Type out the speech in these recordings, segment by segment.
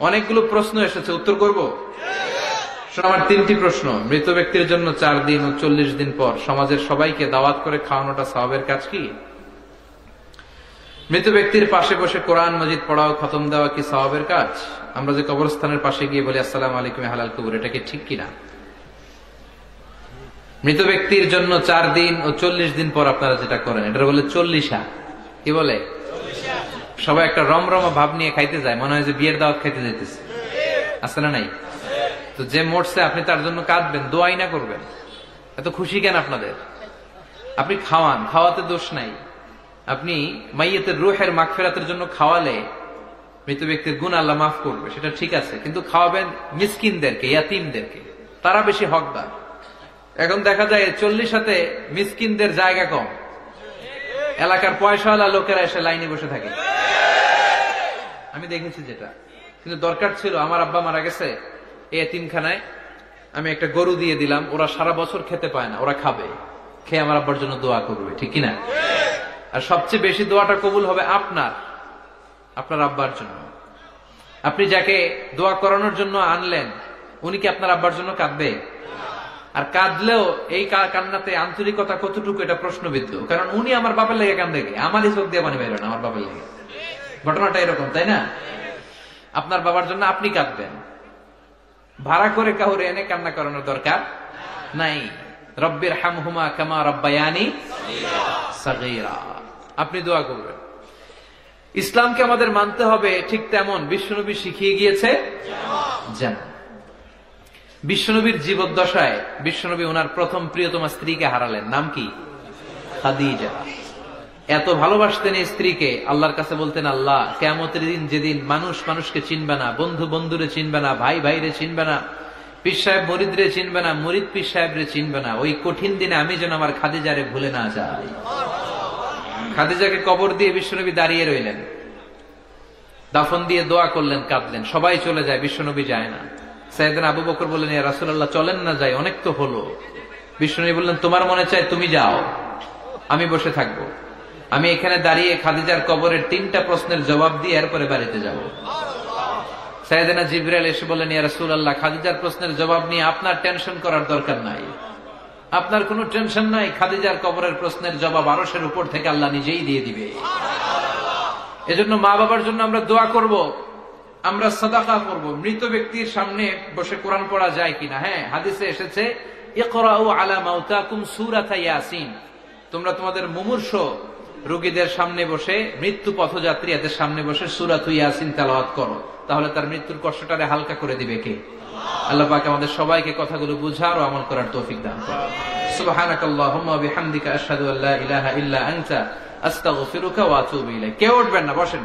অনেকগুলো প্রশ্ন এসেছে, উত্তর করব। আমার 3টি প্রশ্ন। মৃত ব্যক্তির জন্য 4 দিন ও 40 দিন পর সমাজের সবাইকে দাওয়াত করে খাওয়ানোটা সওয়াবের কাজ কি? মৃত ব্যক্তির পাশে বসে কোরআন মাজিদ পড়া ও খতম দেওয়া কি সওয়াবের কাজ? আমরা যে কবরস্থানের পাশে গিয়ে বলি আসসালামু আলাইকুম হালাল কবর, এটা কি ঠিক কিনা? মৃত ব্যক্তির জন্য 4 দিন ও 40 দিন পর আপনারা যেটা করেন এটা বলে 40 কি বলে? সবাই একটা রমরমা ভাব নিয়ে খাইতে যায়, মনে হয় যে বিয়ের দাওয়াত খাইতে যাইতেছে। আছে না নাই? তো যে মরছে আপনি তার জন্য কাঁদবেন, দোয়াই না করবেন, এত খুশি কেন আপনাদের? আপনি খাওয়ান, খাওয়াতে দোষ নাই। আপনি মাইয়াতের রূহের মাগফিরাতের জন্য খাওয়ালে মৃত ব্যক্তির গুনাহ আল্লাহ মাফ করবে, সেটা ঠিক আছে, কিন্তু খাওয়াবেন মিসকিনদেরকে, ইয়াতীমদেরকে, তারা বেশি হকদার। এখন দেখা যায় 40 মিসকিনদের জায়গা কম, এলাকার পয়সাওয়ালা লোকেরা এসে লাইনে বসে থাকে। আমি দেখেছি যেটা, কিন্তু দরকার ছিল, আমার আব্বা মারা গেছে, এই এতিমখানায় আমি একটা গরু দিয়ে দিলাম, ওরা সারা বছর খেতে পায় না, ওরা খাবে, খেয়ে আমার আব্বার জন্য দোয়া করবে, ঠিক কিনা? আর সবচেয়ে বেশি দোয়াটা কবুল হবে আপনার আব্বার জন্য। আপনি যাকে দোয়া করানোর জন্য আনলেন, উনি কি আপনার আব্বার জন্য কাঁদবে? আর কাঁদলেও এই কান্নাতে আন্তরিকতা কতটুকু, এটা প্রশ্নবিদ্ধ। কারণ উনি আমার বাপের লেগে কান্দে, আমারই চোখ দিয়ে পানি বেরোয় না আমার বাপের লেগে। ঘটনাটা এরকম, তাই না? আপনার বাবার জন্য আপনি কাঁদবেন, ভাড়া করে কাউরে এনে কান্না করানোর দরকার নাই। রব্বির হামহুমা কামা রব্বায়ানি সাগীরা, আপনি দোয়া করবেন। ইসলামকে আমাদের মানতে হবে ঠিক তেমন বিশ্বনবী শিখিয়ে গিয়েছে যেমন। বিশ্বনবীর জীবদ্দশায় বিশ্বনবী ওনার প্রথম প্রিয়তমা স্ত্রীকে হারালেন, নাম কি? খাদিজা। এত ভালোবাসতেন এই স্ত্রীকে, আল্লাহর কাছে বলতেন, আল্লাহ কিয়ামতের দিন যেদিন মানুষ মানুষকে চিনবে না, বন্ধু বন্ধুরে চিনবে না, ভাই ভাইরে চিনবে না, পীর সাহেব মুরিদরে চিনবে না, মুরিদ পীর সাহেবরে চিনবে না, ওই কঠিন দিনে আমি যেন আমার খাদিজারে ভুলে না যাই। খাদিজাকে কবর দিয়ে বিশ্বনবী দাঁড়িয়ে রইলেন, দাফন দিয়ে দোয়া করলেন, কাঁদলেন, সবাই চলে যায়, বিশ্বনবী যায় না। সাইয়েদনা আবু বকর বললেন, ইয়া রাসূলুল্লাহ চলেন না, যাই, অনেক তো হলো। বিশ্বনবী বললেন, তোমার মনে চায় তুমি যাও, আমি বসে থাকবো, আমি এখানে দাঁড়িয়ে খাদিজার কবরের 3টা প্রশ্নের জবাব দিয়ে এরপরে বাড়িতে যাব। সাইয়েদনা জিবরাইল এসে বললেন, ইয়া রাসূলুল্লাহ খাদিজার প্রশ্নের জবাব নিয়ে আপনার টেনশন করার দরকার নাই, আপনার কোনো টেনশন নাই, খাদিজার কবরের প্রশ্নের জবাব আরশের উপর থেকে আল্লাহ নিজেই দিয়ে দিবে। এজন্য মা বাবার জন্য আমরা দোয়া করব, আমরা সাদাকা করব। মৃত ব্যক্তির সামনে বসে কোরআন পড়া যায় কিনা? হ্যাঁ, হাদিসে এসেছে, ইকরাউ আলা মাউতাকুম সূরাতা ইয়াসিন, তোমরা তোমাদের মুমূর্ষ রোগীদের সামনে বসে, মৃত্যু পথযাত্রী এদের সামনে বসে সূরাতু ইয়াসিন তেলাওয়াত করো, তাহলে তার মৃত্যুর কষ্টটারে হালকা করে দিবে কে? আল্লাহ পাক আমাদের সবাইকে কথাগুলো বুঝার ও আমল করার তৌফিক দান করুন। সুবহানাকাল্লাহুম্মা ওয়া বিহামদিকা আশহাদু আল্লা ইলাহা ইল্লা আনতা আস্তাগফিরুকা ওয়া আতুবু ইলাইক। কেউ উঠবেন না, বসেন।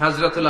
হযরতুল